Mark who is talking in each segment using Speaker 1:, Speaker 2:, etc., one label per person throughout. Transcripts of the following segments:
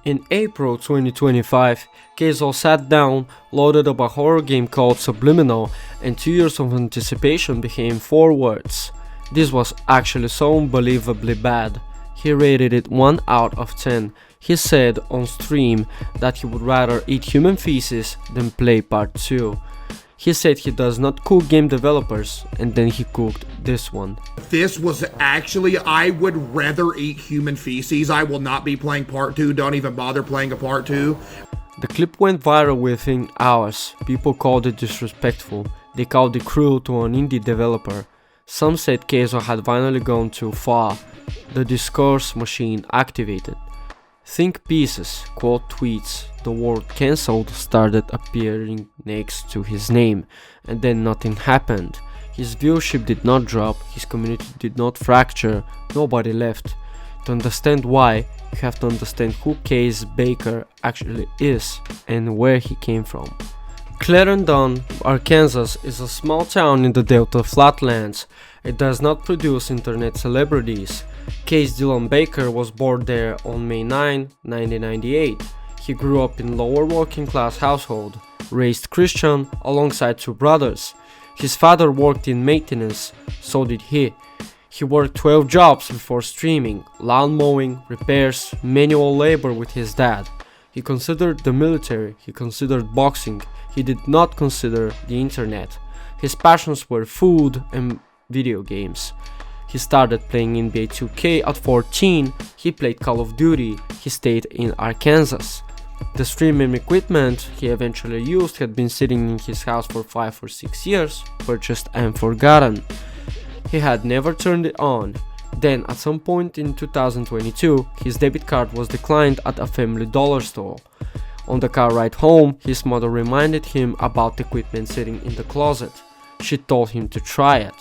Speaker 1: In April 2025, CaseOh sat down, loaded up a horror game called Subliminal, and 2 years of anticipation became 4 words. This was actually so unbelievably bad. He rated it 1 out of 10. He said on stream that he would rather eat human feces than play part 2. He said he does not cook game developers, and then he cooked this one.
Speaker 2: This was actually, I would rather eat human feces. I will not be playing part 2. Don't even bother playing a part 2.
Speaker 1: The clip went viral within hours. People called it disrespectful. They called it cruel to an indie developer. Some said CaseOh had finally gone too far. The discourse machine activated. Think pieces, quote tweets, the word cancelled started appearing next to his name, and then nothing happened. His viewership did not drop, his community did not fracture, nobody left. To understand why, you have to understand who Case Baker actually is and where he came from. Clarendon, Arkansas is a small town in the Delta Flatlands. It does not produce internet celebrities. Case Dylan Baker was born there on May 9, 1998. He grew up in lower working class household, raised Christian alongside 2 brothers. His father worked in maintenance, so did he. He worked 12 jobs before streaming, lawn mowing, repairs, manual labor with his dad. He considered the military, he considered boxing, he did not consider the internet. His passions were food and video games. He started playing NBA 2K at 14, he played Call of Duty, he stayed in Arkansas. The streaming equipment he eventually used had been sitting in his house for 5 or 6 years, purchased and forgotten. He had never turned it on. Then at some point in 2022, his debit card was declined at a family dollar store. On the car ride home, his mother reminded him about the equipment sitting in the closet. She told him to try it.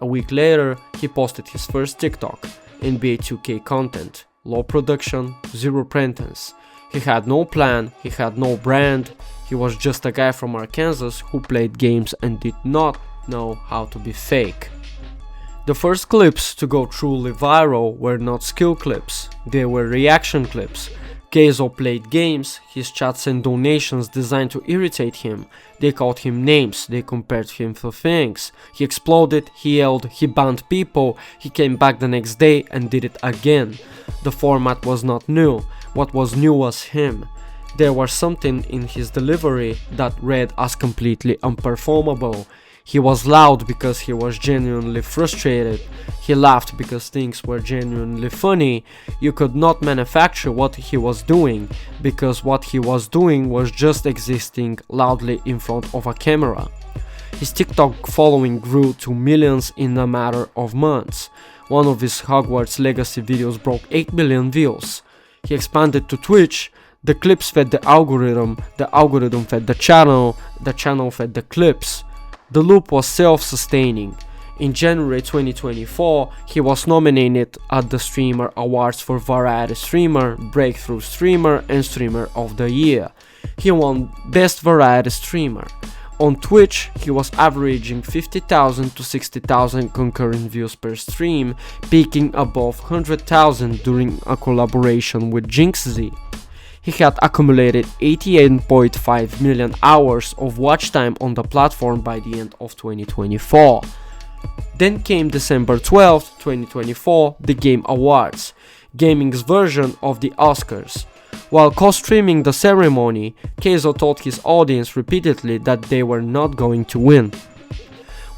Speaker 1: A week later, he posted his first TikTok, NBA 2K content, low production, 0 pretense. He had no plan, he had no brand, he was just a guy from Arkansas who played games and did not know how to be fake. The first clips to go truly viral were not skill clips, they were reaction clips. CaseOh played games, his chats and donations designed to irritate him. They called him names, they compared him to things. He exploded, he yelled, he banned people, he came back the next day and did it again. The format was not new, what was new was him. There was something in his delivery that read as completely unperformable. He was loud because he was genuinely frustrated. He laughed because things were genuinely funny. You could not manufacture what he was doing, because what he was doing was just existing loudly in front of a camera. His TikTok following grew to millions in a matter of months. One of his Hogwarts Legacy videos broke 8 million views. He expanded to Twitch. The clips fed the algorithm fed the channel fed the clips. The loop was self-sustaining. In January 2024, he was nominated at the Streamer Awards for Variety Streamer, Breakthrough Streamer, and Streamer of the Year. He won Best Variety Streamer. On Twitch, he was averaging 50,000 to 60,000 concurrent views per stream, peaking above 100,000 during a collaboration with JinxZ. He had accumulated 88.5 million hours of watch time on the platform by the end of 2024. Then came December 12, 2024, the Game Awards, gaming's version of the Oscars. While co-streaming the ceremony, CaseOh told his audience repeatedly that they were not going to win.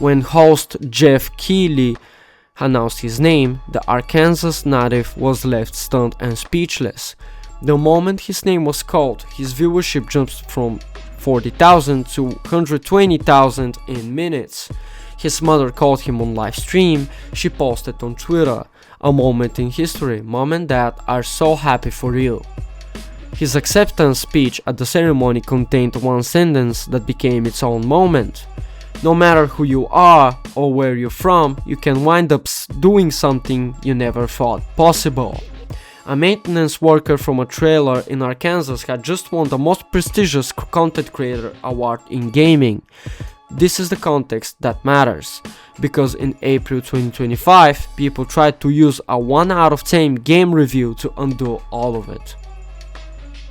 Speaker 1: When host Jeff Keighley announced his name, the Arkansas native was left stunned and speechless. The moment his name was called, his viewership jumped from 40,000 to 120,000 in minutes. His mother called him on live stream. She posted on Twitter, "A moment in history, Mom and Dad are so happy for you." His acceptance speech at the ceremony contained one sentence that became its own moment. No matter who you are or where you're from, you can wind up doing something you never thought possible. A maintenance worker from a trailer in Arkansas had just won the most prestigious content creator award in gaming. This is the context that matters, because in April 2025, people tried to use a 1 out of 10 game review to undo all of it.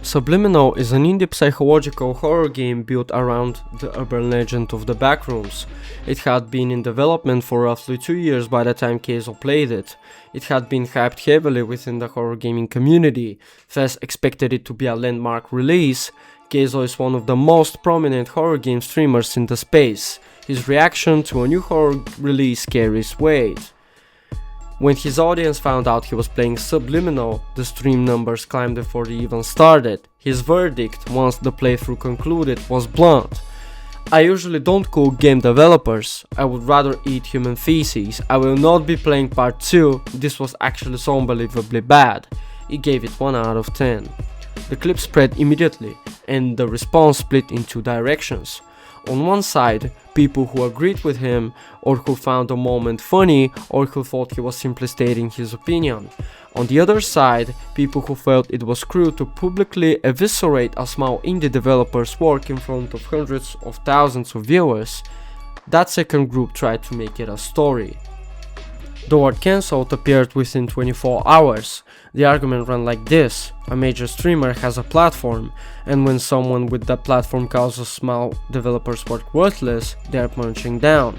Speaker 1: Subliminal is an indie psychological horror game built around the urban legend of the backrooms. It had been in development for roughly 2 years by the time CaseOh played it. It had been hyped heavily within the horror gaming community. Fans expected it to be a landmark release. CaseOh is one of the most prominent horror game streamers in the space. His reaction to a new horror release carries weight. When his audience found out he was playing Subliminal, the stream numbers climbed before they even started. His verdict, once the playthrough concluded, was blunt. "I usually don't cook game developers. I would rather eat human feces. I will not be playing part 2. This was actually so unbelievably bad." He gave it 1 out of 10. The clip spread immediately, and the response split in 2 directions. On one side, people who agreed with him, or who found the moment funny, or who thought he was simply stating his opinion. On the other side, people who felt it was cruel to publicly eviscerate a small indie developer's work in front of hundreds of thousands of viewers. That second group tried to make it a story. The word cancelled appeared within 24 hours. The argument ran like this: a major streamer has a platform, and when someone with that platform calls a small developer's work worthless, they are punching down.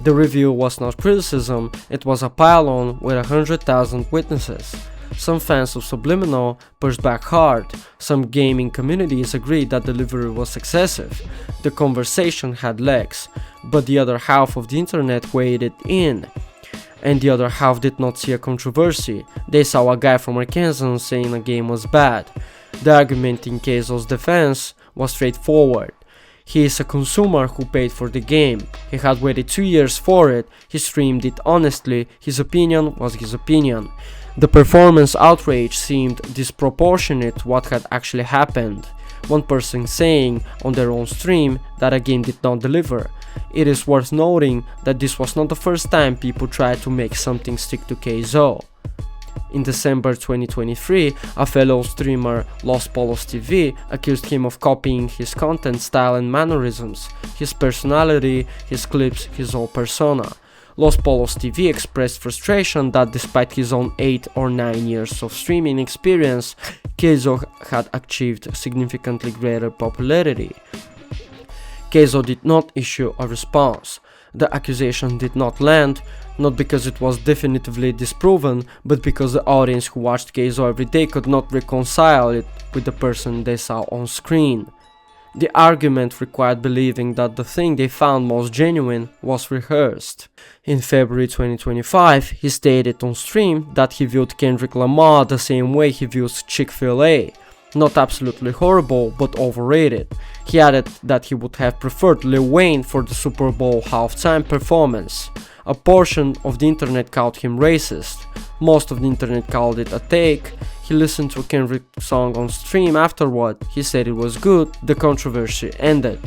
Speaker 1: The review was not criticism, it was a pile-on with 100,000 witnesses. Some fans of Subliminal pushed back hard. Some gaming communities agreed that delivery was excessive. The conversation had legs, but the other half of the internet weighed it in. And the other half did not see a controversy. They saw a guy from Arkansas saying a game was bad. The argument in CaseOh's defense was straightforward. He is a consumer who paid for the game. He had waited 2 years for it. He streamed it honestly. His opinion was his opinion. The performance outrage seemed disproportionate to what had actually happened. One person saying on their own stream that a game did not deliver. It is worth noting that this was not the first time people tried to make something stick to CaseOh. In December 2023, a fellow streamer, LosPollosTV, accused him of copying his content style and mannerisms, his personality, his clips, his whole persona. LosPollosTV expressed frustration that despite his own 8 or 9 years of streaming experience, CaseOh had achieved significantly greater popularity. CaseOh did not issue a response. The accusation did not land, not because it was definitively disproven, but because the audience who watched CaseOh every day could not reconcile it with the person they saw on screen. The argument required believing that the thing they found most genuine was rehearsed. In February 2025, he stated on stream that he viewed Kendrick Lamar the same way he views Chick-fil-A. Not absolutely horrible, but overrated. He added that he would have preferred Lil Wayne for the Super Bowl halftime performance. A portion of the internet called him racist. Most of the internet called it a take. He listened to a Kendrick song on stream afterward. He said it was good. The controversy ended.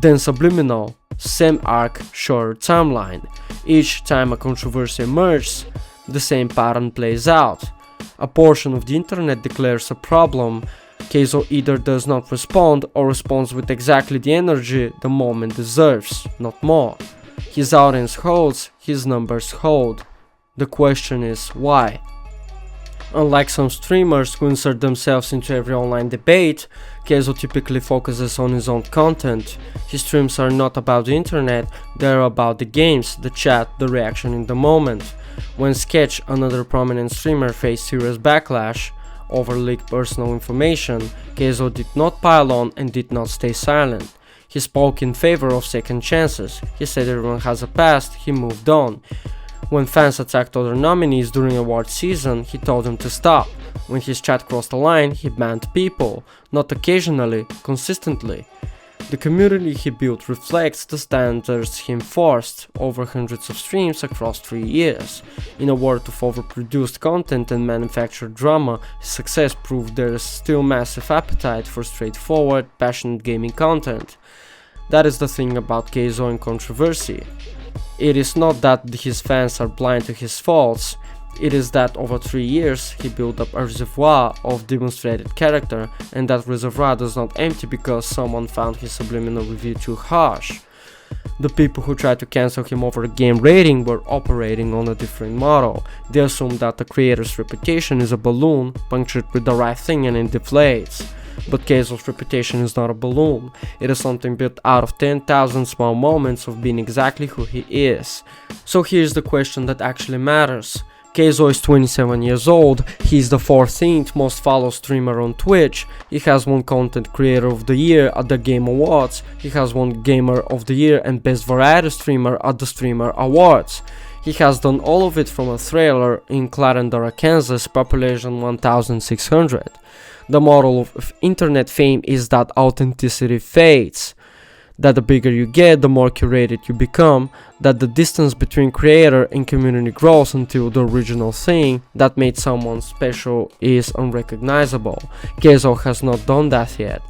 Speaker 1: Then Subliminal, same arc, shorter timeline. Each time a controversy emerges, the same pattern plays out. A portion of the internet declares a problem. CaseOh either does not respond or responds with exactly the energy the moment deserves, not more. His audience holds, his numbers hold. The question is why? Unlike some streamers who insert themselves into every online debate, CaseOh typically focuses on his own content. His streams are not about the internet, they are about the games, the chat, the reaction in the moment. When Sketch, another prominent streamer, faced serious backlash over leaked personal information, CaseOh did not pile on and did not stay silent. He spoke in favor of second chances. He said everyone has a past, he moved on. When fans attacked other nominees during award season, he told them to stop. When his chat crossed the line, he banned people, not occasionally, consistently. The community he built reflects the standards he enforced over hundreds of streams across 3 years. In a world of overproduced content and manufactured drama, his success proved there is still massive appetite for straightforward, passionate gaming content. That is the thing about CaseOh and controversy. It is not that his fans are blind to his faults, it is that over 3 years he built up a reservoir of demonstrated character, and that reservoir does not empty because someone found his Subliminal review too harsh. The people who tried to cancel him over a game rating were operating on a different model. They assumed that the creator's reputation is a balloon punctured with the right thing and it deflates. But CaseOh's reputation is not a balloon. It is something built out of 10,000 small moments of being exactly who he is. So here's the question that actually matters. CaseOh is 27 years old, he's the 14th most followed streamer on Twitch, he has won Content Creator of the Year at the Game Awards, he has won Gamer of the Year and Best Variety Streamer at the Streamer Awards. He has done all of it from a trailer in Clarendon, Kansas, population 1,600. The model of internet fame is that authenticity fades. That the bigger you get, the more curated you become, that the distance between creator and community grows until the original thing that made someone special is unrecognizable. CaseOh has not done that yet.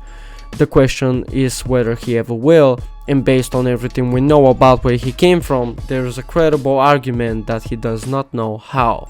Speaker 1: The question is whether he ever will, and based on everything we know about where he came from, there is a credible argument that he does not know how.